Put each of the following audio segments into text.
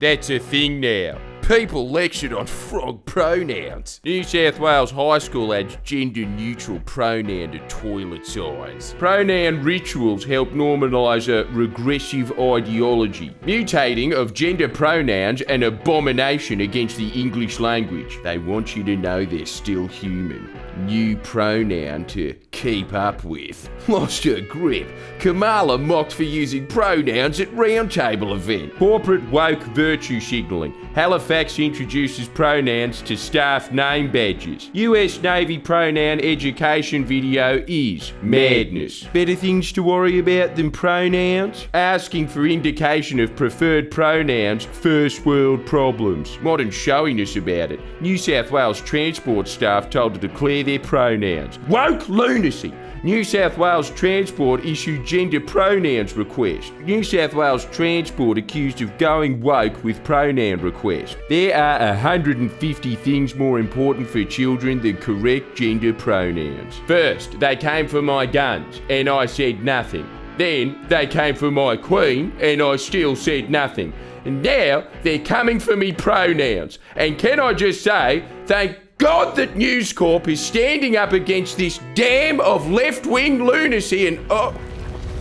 That's a thing now. People lectured on frog pronouns. New South Wales High School adds gender-neutral pronoun to toilet signs. Pronoun rituals help normalise a regressive ideology. Mutating of gender pronouns an abomination against the English language. They want you to know they're still human. New pronoun to keep up with. Lost her grip. Kamala mocked for using pronouns at roundtable event. Corporate woke virtue signalling. Halifax introduces pronouns to staff name badges. US Navy pronoun education video is madness. Better things to worry about than pronouns? Asking for indication of preferred pronouns, first world problems. Modern showing us about it. New South Wales transport staff told to declare their pronouns. Woke lunacy. New South Wales Transport issued gender pronouns request. New South Wales Transport accused of going woke with pronoun request. There are 150 things more important for children than correct gender pronouns. First, they came for my guns, and I said nothing. Then, they came for my queen, and I still said nothing. And now, they're coming for me pronouns. And can I just say, thank God that News Corp is standing up against this dam of left-wing lunacy and oh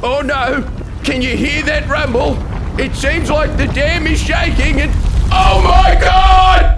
no, can you hear that rumble? It seems like the dam is shaking and oh my God!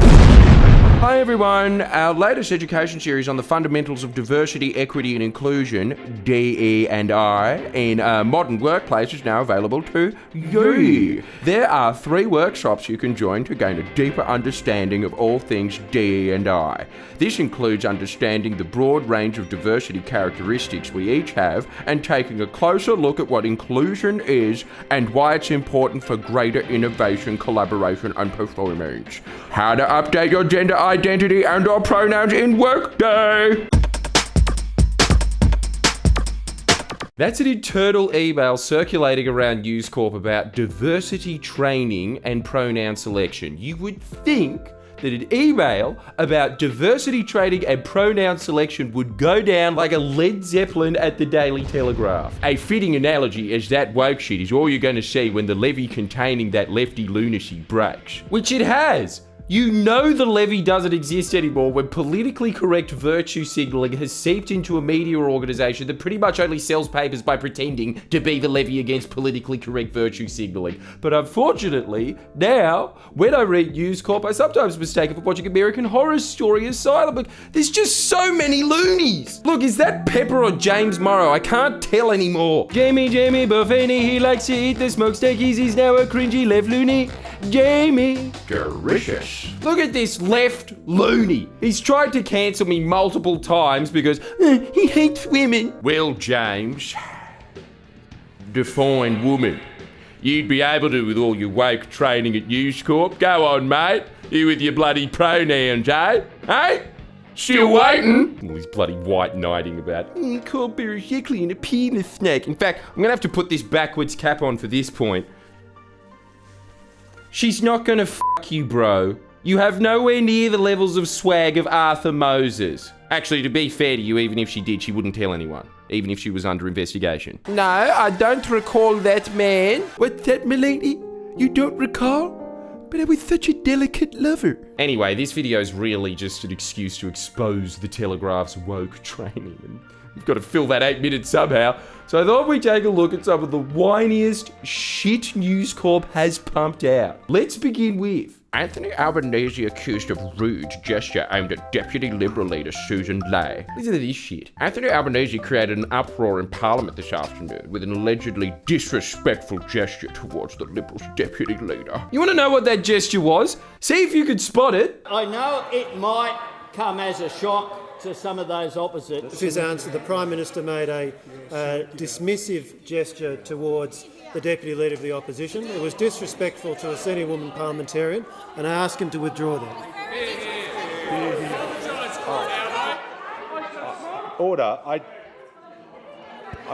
Hi everyone, our latest education series on the fundamentals of diversity, equity and inclusion, DE&I, in modern workplace is now available to you. There are 3 workshops you can join to gain a deeper understanding of all things DE&I. This includes understanding the broad range of diversity characteristics we each have and taking a closer look at what inclusion is and why it's important for greater innovation, collaboration and performance. How to update your gender identity and or pronouns in Workday. That's an internal email circulating around News Corp about diversity training and pronoun selection. You would think that an email about diversity training and pronoun selection would go down like a Led Zeppelin at the Daily Telegraph. A fitting analogy as that woke shit is all you're going to see when the levee containing that lefty lunacy breaks. Which it has. You know the levee doesn't exist anymore when politically correct virtue signalling has seeped into a media organisation that pretty much only sells papers by pretending to be the levee against politically correct virtue signalling. But unfortunately, now, when I read News Corp, I sometimes mistake it for watching American Horror Story Asylum. But there's just so many loonies. Look, is that Pepper or James Morrow? I can't tell anymore. Jamie Buffini, he likes to eat the smokestack. He's now a cringy left loony. Jamie. Delicious. Look at this left loony. He's tried to cancel me multiple times because he hates women. Well, James, define woman. You'd be able to with all your woke training at News Corp. Go on, mate. You with your bloody pronouns, eh? Hey? Still waiting? All this bloody white knighting about called Berejikli and a penis snake. In fact, I'm gonna have to put this backwards cap on for this point. She's not gonna fuck you, bro. You have nowhere near the levels of swag of Arthur Moses. Actually, to be fair to you, even if she did, she wouldn't tell anyone. Even if she was under investigation. No, I don't recall that, man. What's that, milady? You don't recall? But I was such a delicate lover. Anyway, this video is really just an excuse to expose the Telegraph's woke training. And we've got to fill that 8 minutes somehow. So I thought we'd take a look at some of the whiniest shit News Corp has pumped out. Let's begin with Anthony Albanese accused of rude gesture aimed at Deputy Liberal leader Susan Ley. Listen to this shit. Anthony Albanese created an uproar in Parliament this afternoon with an allegedly disrespectful gesture towards the Liberals' Deputy Leader. You want to know what that gesture was? See if you could spot it. I know it might come as a shock to some of those opposites. His answer, the Prime Minister made a dismissive gesture towards the Deputy Leader of the Opposition. It was disrespectful to a senior woman parliamentarian, and I asked him to withdraw that. Order. I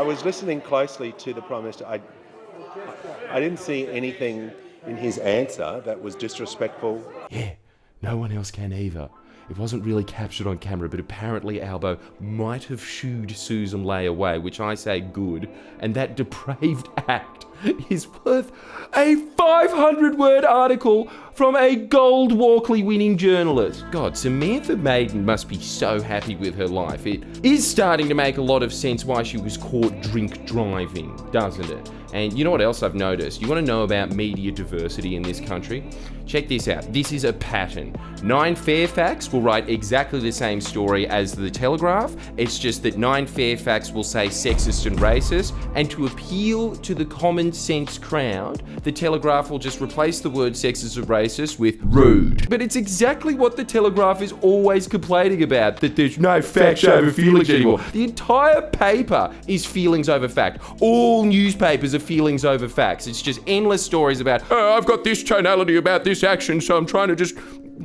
was listening closely to the Prime Minister. I didn't see anything in his answer that was disrespectful. Yeah, no one else can either. It wasn't really captured on camera, but apparently Albo might have shooed Susan Ley away, which I say good, and that depraved act is worth a 500-word article from a Gold Walkley winning journalist. God, Samantha Maiden must be so happy with her life. It is starting to make a lot of sense why she was caught drink driving, doesn't it? And you know what else I've noticed? You want to know about media diversity in this country? Check this out. This is a pattern. 9 Fairfax will write exactly the same story as The Telegraph. It's just that 9 Fairfax will say sexist and racist, and to appeal to the common sense crowd, The Telegraph will just replace the word sexist and racist with rude. But it's exactly what The Telegraph is always complaining about, that there's no facts over feelings anymore. The entire paper is feelings over fact. All newspapers are feelings over facts. It's just endless stories about, oh, I've got this tonality about this action, so I'm trying to just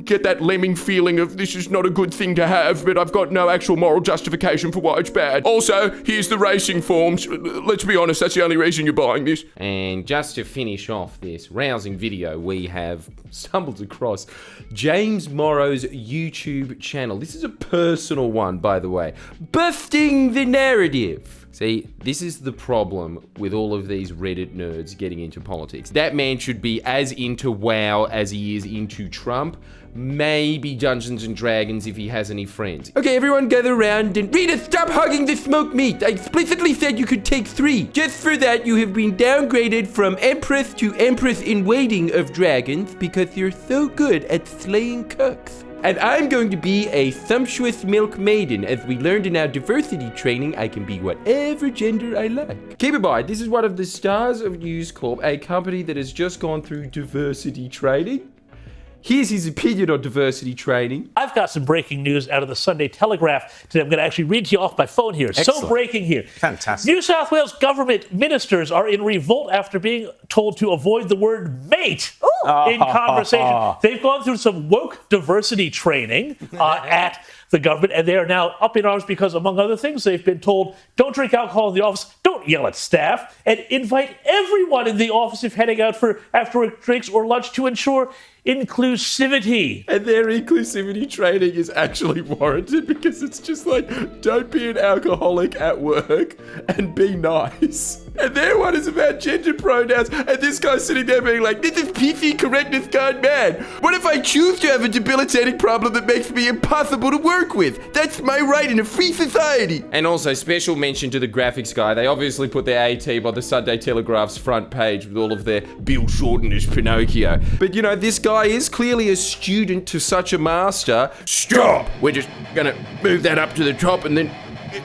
get that lemming feeling of this is not a good thing to have, but I've got no actual moral justification for why it's bad. Also, here's the racing forms. Let's be honest, that's the only reason you're buying this. And just to finish off this rousing video, we have stumbled across James Morrow's YouTube channel. This is a personal one, by the way. Busting the narrative. See, this is the problem with all of these Reddit nerds getting into politics. That man should be as into WoW as he is into Trump. Maybe Dungeons and Dragons if he has any friends. Okay, everyone gather around and Rita, stop hugging the smoked meat. I explicitly said you could take 3. Just for that, you have been downgraded from Empress to Empress in Waiting of Dragons because you're so good at slaying cooks. And I'm going to be a sumptuous milk maiden. As we learned in our diversity training, I can be whatever gender I like. Keep in mind, this is one of the stars of News Corp, a company that has just gone through diversity training. Here's his opinion on diversity training. I've got some breaking news out of the Sunday Telegraph today. I'm going to actually read to you off my phone here. Excellent. So breaking here. Fantastic. New South Wales government ministers are in revolt after being told to avoid the word mate in conversation. They've gone through some woke diversity training at the government, and they are now up in arms because, among other things, they've been told, don't drink alcohol in the office, don't yell at staff, and invite everyone in the office if heading out for after-work drinks or lunch to ensure inclusivity. And their inclusivity training is actually warranted because it's just like, don't be an alcoholic at work and be nice. And their one is about gender pronouns, and this guy's sitting there being like, this is PC correctness gone mad. What if I choose to have a debilitating problem that makes me impossible to work with? That's my right in a free society. And also, special mention to the graphics guy. They obviously put their A-team on the Sunday Telegraph's front page with all of their Bill Shorten as Pinocchio. But you know, this guy is clearly a student to such a master. Stop! We're just gonna move that up to the top and then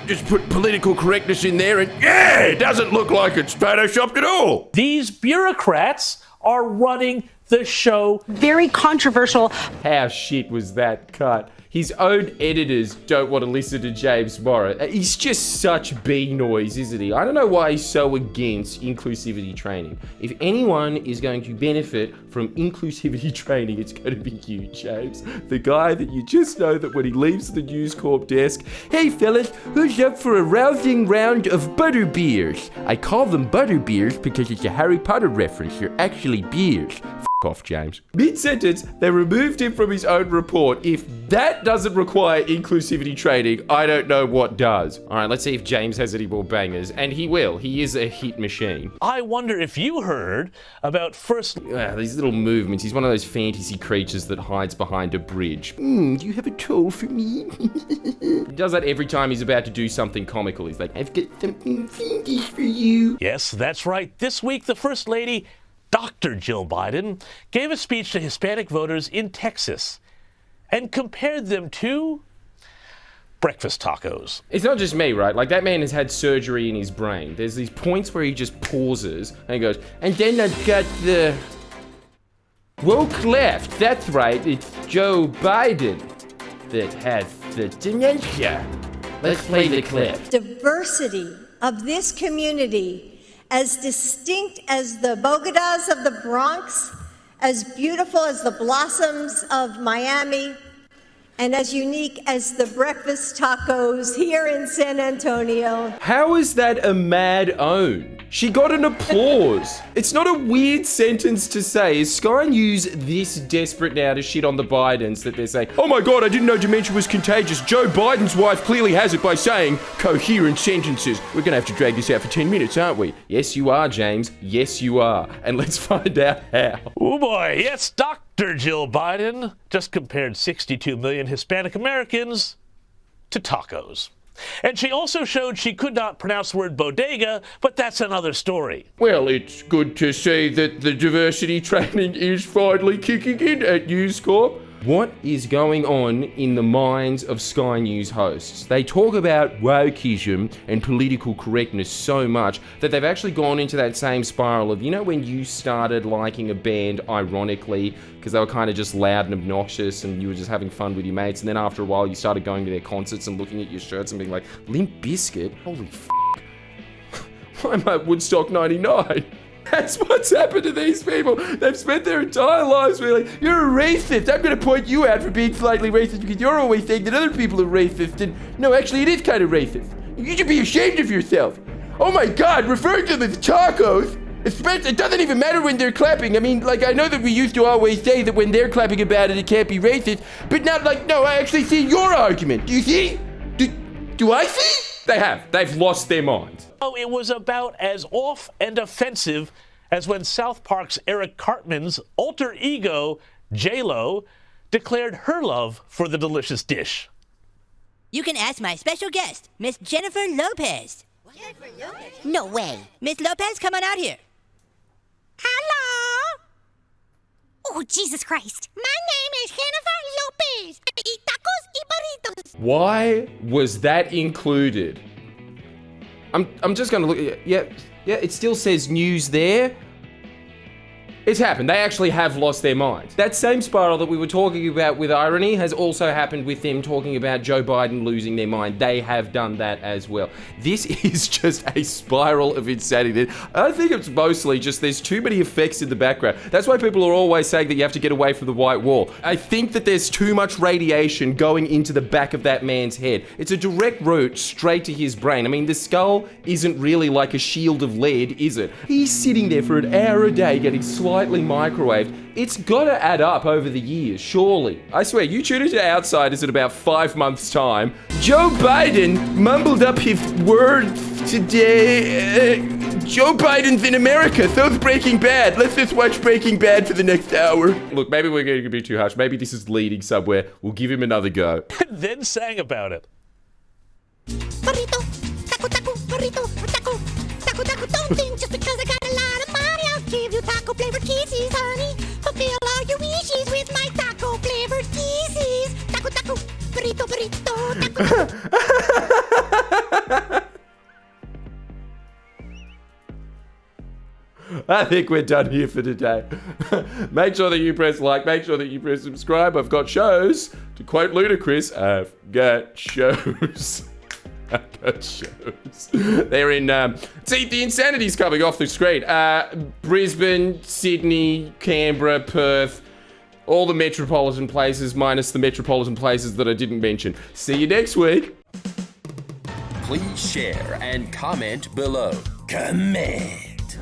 just put political correctness in there, and yeah, it doesn't look like it's photoshopped at all. These bureaucrats are running the show. Very controversial. How shit was that cut? His own editors don't want to listen to James Morrow. He's just such bee noise, isn't he? I don't know why he's so against inclusivity training. If anyone is going to benefit from inclusivity training, it's going to be you, James. The guy that you just know that when he leaves the News Corp desk, hey fellas, who's up for a rousing round of butter beers? I call them butter beers because it's a Harry Potter reference. They're actually beers. Off, James. Mid-sentence, they removed him from his own report. If that doesn't require inclusivity training, I don't know what does. All right, let's see if James has any more bangers. And he will. He is a hit machine. I wonder if you heard about First... These little movements. He's one of those fantasy creatures that hides behind a bridge. Do you have a tool for me? He does that every time he's about to do something comical. He's like, I've got something fiendish for you. Yes, that's right. This week, the First Lady... Dr. Jill Biden gave a speech to Hispanic voters in Texas and compared them to breakfast tacos. It's not just me, right? Like, that man has had surgery in his brain. There's these points where he just pauses and he goes, and then I've got the woke left. That's right, it's Joe Biden that has the dementia. Let's play the clip. Diversity of this community, as distinct as the Bogotas of the Bronx, as beautiful as the blossoms of Miami, and as unique as the breakfast tacos here in San Antonio. How is that a mad own? She got an applause. It's not a weird sentence to say. Is Sky News this desperate now to shit on the Bidens that they're saying, oh my God, I didn't know dementia was contagious. Joe Biden's wife clearly has it by saying coherent sentences. We're going to have to drag this out for 10 minutes, aren't we? Yes, you are, James. Yes, you are. And let's find out how. Oh boy, yes, Dr. Jill Biden just compared 62 million Hispanic Americans to tacos. And she also showed she could not pronounce the word bodega, but that's another story. Well, it's good to see that the diversity training is finally kicking in at News Corp. What is going on in the minds of Sky News hosts? They talk about wokeism and political correctness so much that they've actually gone into that same spiral of, you know, when you started liking a band ironically because they were kind of just loud and obnoxious and you were just having fun with your mates, and then after a while you started going to their concerts and looking at your shirts and being like, Limp Bizkit? Holy f***. I'm at Woodstock 99. That's what's happened to these people. They've spent their entire lives being like, you're a racist. I'm going to point you out for being slightly racist because you're always saying that other people are racist. And no, actually, it is kind of racist. You should be ashamed of yourself. Oh my God, referring to them as tacos. It doesn't even matter when they're clapping. I mean, like, I know that we used to always say that when they're clapping about it, it can't be racist. But now, like, no, I actually see your argument. Do you see? Do I see? They have. They've lost their minds. Oh, it was about as off and offensive as when South Park's Eric Cartman's alter ego, J-Lo, declared her love for the delicious dish. You can ask my special guest, Miss Jennifer Lopez. Jennifer Lopez? No way. Miss Lopez, come on out here. Hello? Oh, Jesus Christ. My name is Jennifer Lopez. I eat tacos y burritos. Why was that included? I'm just going to look at it. Yeah, it still says news there. It's happened. They actually have lost their minds. That same spiral that we were talking about with irony has also happened with them talking about Joe Biden losing their mind. They have done that as well. This is just a spiral of insanity. I think it's mostly just there's too many effects in the background. That's why people are always saying that you have to get away from the white wall. I think that there's too much radiation going into the back of that man's head. It's a direct route straight to his brain. I mean, the skull isn't really like a shield of lead, is it? He's sitting there for an hour a day getting slightly microwaved. It's gotta add up over the years, surely. I swear, you tune into Outsiders in about 5 months' time. Joe Biden mumbled up his words today. Joe Biden's in America, so's Breaking Bad. Let's just watch Breaking Bad for the next hour. Look, maybe we're going to be too harsh. Maybe this is leading somewhere. We'll give him another go. Then sang about it. Burrito, taco, taco, burrito, taco, taco, taco. Don't think just because I got a lot of money, I'll give you taco flavored kisses, honey. Fulfill all your wishes with my taco flavored kisses. Taco, taco, burrito, burrito, taco. I think we're done here for today. Make sure that you press like, make sure that you press subscribe. I've got shows. To quote Ludacris, I've got shows. I've got shows. They're in, see, the insanity's coming off the screen. Brisbane, Sydney, Canberra, Perth, all the metropolitan places minus the metropolitan places that I didn't mention. See you next week. Please share and comment below. Comment.